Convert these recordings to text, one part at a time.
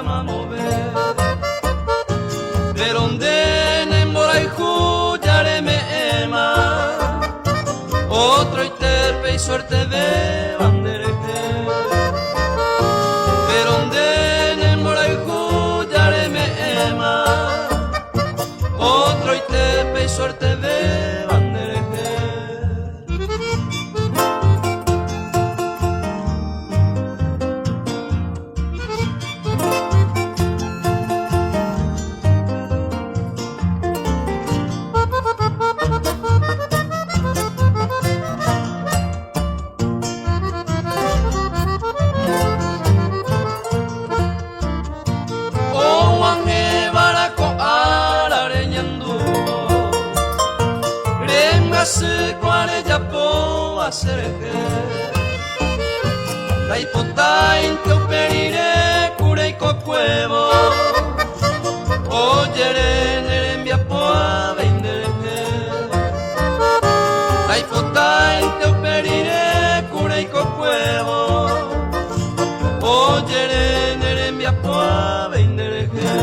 mamove Verondene moraihu yareme ema Otro iterpe y suerte de bandereje Verondene moraihu yareme ema Otro iterpe y suerte de bandereje Kware japo aserege Daipotain te uperire kureiko kuevo Oyere nerembia poa veinderege Daipotain te uperire kureiko kuevo Oyere nerembia poa veinderege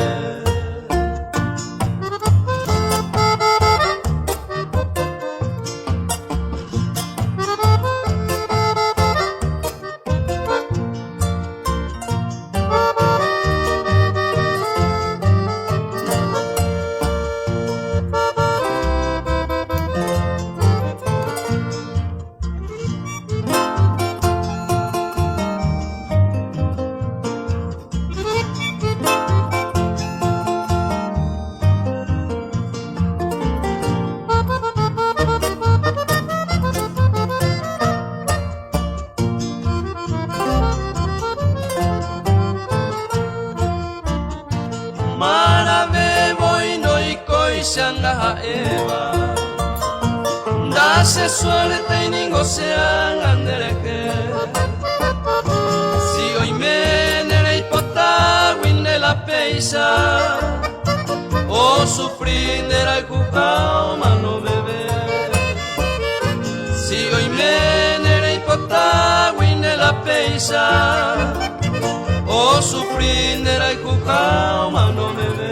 Shanga Eva Dase suerte y ningo sean andereje Si hoy me nere hipota winde la peisa O sufrindera el jujao mano bebé Si hoy me nere hipota winde la peisa O sufrindera el jujao mano bebé